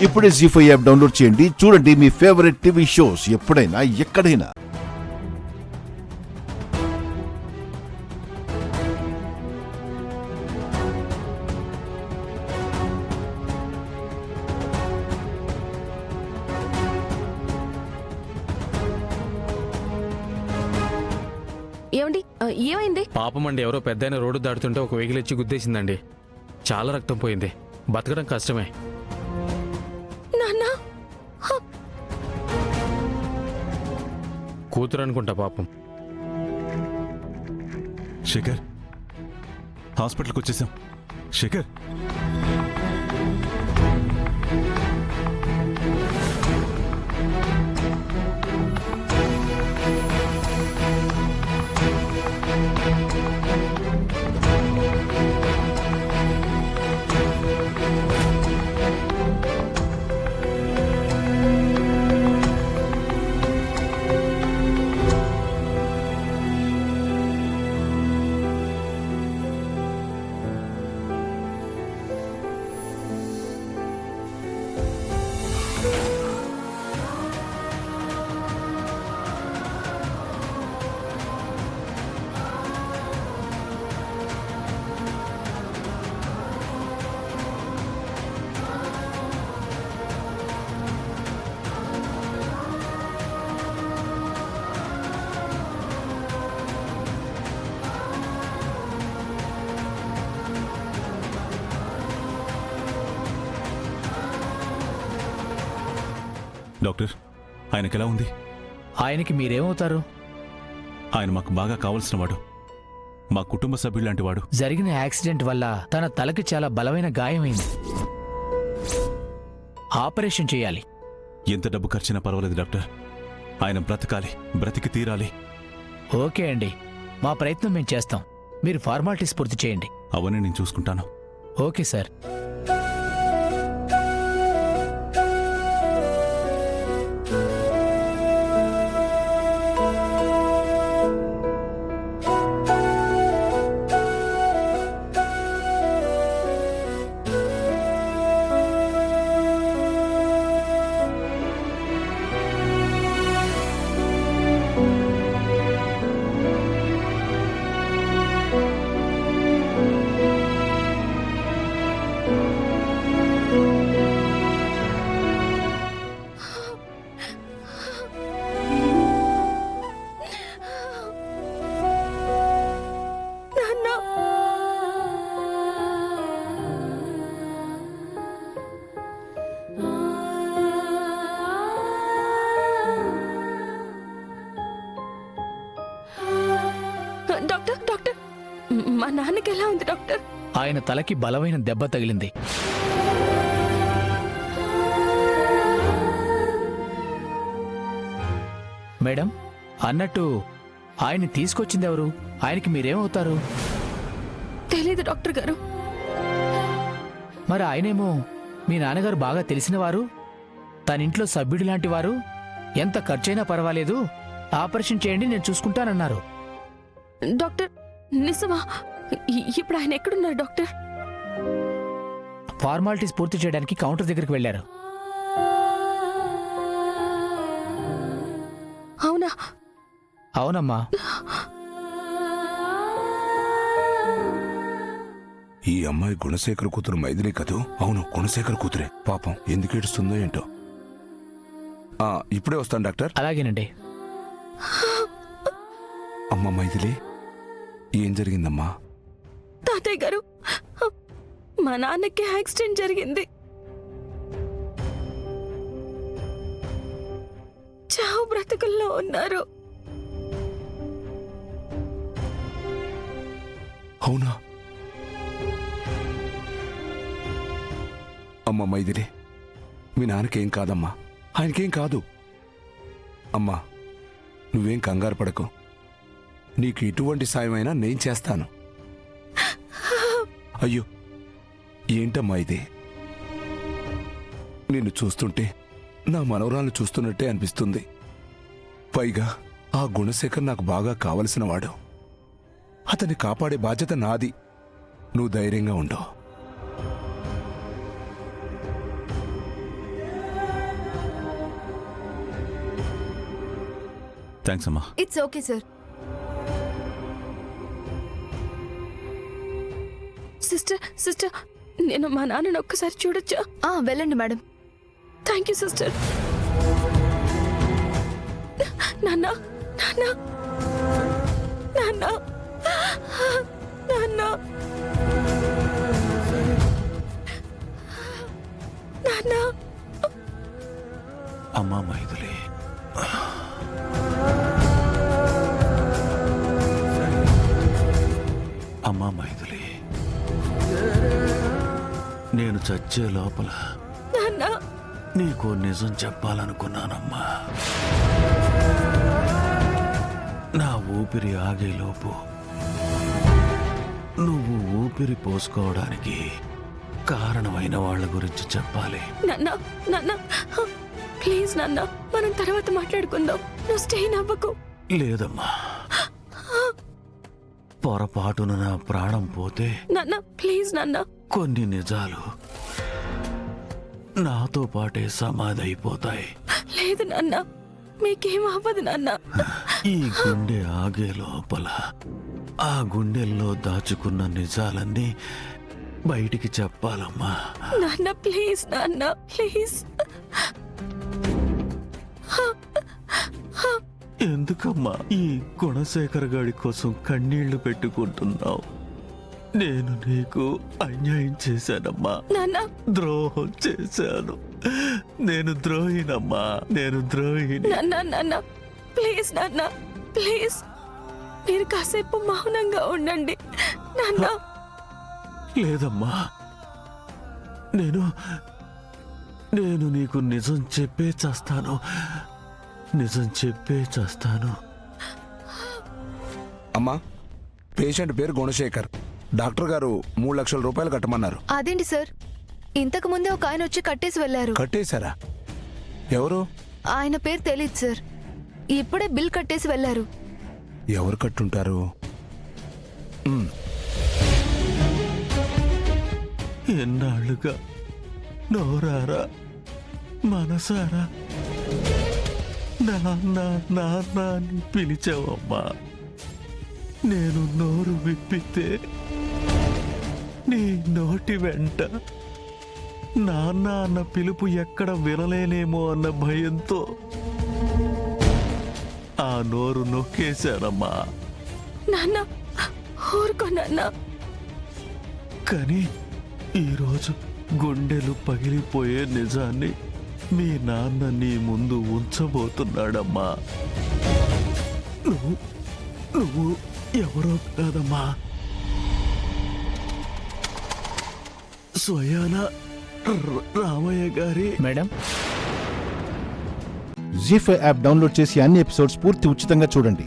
ఇప్పుడే జీ5 app download చేయండి. చూడండి మీ ఫేవరెట్ టీవీ షోస్ ఎప్పుడైనా ఎక్కడైనా. ఏమండి ఏమైంది? పాపం అండి, ఎవరో పెద్దయిన రోడ్డు దాటుతుంటే ఒక వెహికల్ ఇచ్చి గుద్దేసిందండి. చాలా రక్తం పోయింది. బతకడం కష్టమే. నాన్న కూతురు అనుకుంటా పాపం. శేఖర్, హాస్పిటల్కి వచ్చేసాం. శేఖర్, డాక్టర్, ఆయనకెలా ఉంది? ఆయనకి మీరేమవుతారు? ఆయన మాకు బాగా కావలసిన వాడు, మా కుటుంబ సభ్యులాంటి వాడు. జరిగిన యాక్సిడెంట్ వల్ల తన తలకి చాలా బలమైన గాయమైంది. ఆపరేషన్ చేయాలి. ఎంత డబ్బు ఖర్చైనా పర్వాలేదు డాక్టర్. ఆయన బ్రతకాలి, బ్రతికి తీరాలి. ఓకే అండి, మా ప్రయత్నం మేము చేస్తాం. మీరు ఫార్మాలిటీస్ పూర్తి చేయండి. అవన్నీ నేను చూసుకుంటాను. Okay sir. డాక్టర్ డాక్టర్ మా నాన్నకి ఎలా ఉంది డాక్టర్? ఆయన తలకి బలమైన దెబ్బ తగిలింది. మేడం, అన్నట్టు ఆయన్ని తీసుకొచ్చింది ఎవరు? ఆయనకి మీరేమవుతారు? తెలీదు డాక్టర్ గారు. మరి ఆయనేమో మీ నాన్నగారు బాగా తెలిసినవారు, తన ఇంట్లో సభ్యుడు లాంటి వారు, ఎంత ఖర్చైనా పర్వాలేదు ఆపరేషన్ చేయండి నేను చూసుకుంటానన్నారు. డాక్టర్ నిజమా? ఇప్పుడు ఆయన ఎక్కడున్నారు డాక్టర్? ఫార్మాలిటీస్ పూర్తి చేయడానికి కౌంటర్ దగ్గరికి వెళ్లారు. అవునా? అవునమ్మా. ఈ అమ్మాయి గుణశేఖర్ కూతురు మైథిలి కదూ? అవును, గుణశేఖర్ కూతురే. పాపం ఎందుకు ఏడుస్తుందో ఏంటో. ఇప్పుడే వస్తాను డాక్టర్. అలాగేనండి. అమ్మ మైథిలి, ఏం జరిగిందమ్మా? తాతయ్య గారు, మా నాన్నకి యాక్సిడెంట్ జరిగింది. చావు బ్రతుకుల్లో ఉన్నారు. అవునా? అమ్మ మైథిలి, మీ నాన్నకేం కాదమ్మా, ఆయనకేం కాదు. అమ్మా, నువ్వేం కంగారు పడకు. నీకు ఎటువంటి సాయమైనా నేను చేస్తాను. అయ్యో, ఏంటమ్మా ఇది? నిన్ను చూస్తుంటే నా మనవరాలు చూస్తున్నట్టే అనిపిస్తుంది. పైగా ఆ గుణశేఖర్ నాకు బాగా కావలసిన వాడు. అతన్ని కాపాడే బాధ్యత నాది. నువ్వు ధైర్యంగా ఉండు. థ్యాంక్స్ అమ్మా. It's okay sir. సిస్టర్ నేను మా నాన్నని ఒక్కసారి చూడొచ్చా? వెళ్ళండి మేడం. Thank you sister. నాన్న నాన్న నాన్న నాన్న నాన్న. అమ్మా మైథిలి, అమ్మా మైథిలి, నేను చచ్చే లోపల నాన్న నీకు నిజం చెప్పాలనుకున్నానమ్మా. నా ఊపిరి ఆగేలోపు నువ్వు ఊపిరి పోసుకోవడానికి కారణమైన వాళ్ళ గురించి చెప్పాలి. నాన్న నాన్న ప్లీజ్ నాన్న, మనం తర్వాత మాట్లాడుకుందాం. నువ్వు స్టెయిన్ అవ్వకు. లేదమ్మా, పొరపాటున నా ప్రాణం పోతే నాన్న ప్లీజ్ నాన్న. కొన్ని నిజాలు నాతో పాటే సమాధి అయిపోతాయి. లేదు నాన్న, మీకేం అవ్వదు నాన్న. ఈ గుండె ఆగే లోపల ఆ గుండెల్లో దాచుకున్న నిజాలన్నీ బయటికి చెప్పాలమ్మా. నాన్న ప్లీజ్ నాన్న ప్లీజ్. ఎందుకమ్మా ఈ గుణశేఖర్ గాడి కోసం కన్నీళ్లు పెట్టుకుంటున్నావు? నేను నీకు అన్యాయం చేశానమ్మా, నాన్న ద్రోహం చేశాను. నేను ద్రోహినమ్మా, నేను ద్రోహిని. నాన్న నాన్న ప్లీజ్ నాన్న ప్లీజ్. మీరు కాసేపు మౌనంగా ఉండండి నాన్న. లేదమ్మా, నేను నేను నీకు నిజం చెప్పే చేస్తాను, నిజం చెప్పే చేస్తాను. అమ్మా, పేషెంట్ పేరు గుణశేఖర్. డాక్టర్ గారు 3 లక్షల రూపాయలు కట్టమన్నారు. అదేంటి సార్, ఇంతకు ముందే ఒక ఆయన వచ్చి కట్టేసి వెళ్ళారు. కట్టేశారా? ఎవరు? ఆయన పేరు తెలీదు సార్. ఇప్పుడే బిల్ కట్టేసి వెళ్ళారు. ఎవరు కట్టుంటారు? ఎన్నాళ్ళుగా నోరారా మనసారా నాన్న నాన్న అని పిలిచావమ్మా. నేను నోరు విప్పితే నీ నోటి వెంట నాన్న అన్న పిలుపు ఎక్కడ వినలేనేమో అన్న భయంతో ఆ నోరు నొక్కేశానమ్మా. నాన్న ఊరుకో నాన్న. కానీ ఈరోజు గుండెలు పగిలిపోయే నిజాన్ని మీ నాన్న నీ ముందు ఉంచబోతున్నాడమ్మా. నువ్వు ఎవరో కాదమ్మా, స్వయాన రామయ్య గారి. మేడం, జీ5 యాప్ డౌన్లోడ్ చేసి అన్ని ఎపిసోడ్స్ పూర్తి ఉచితంగా చూడండి.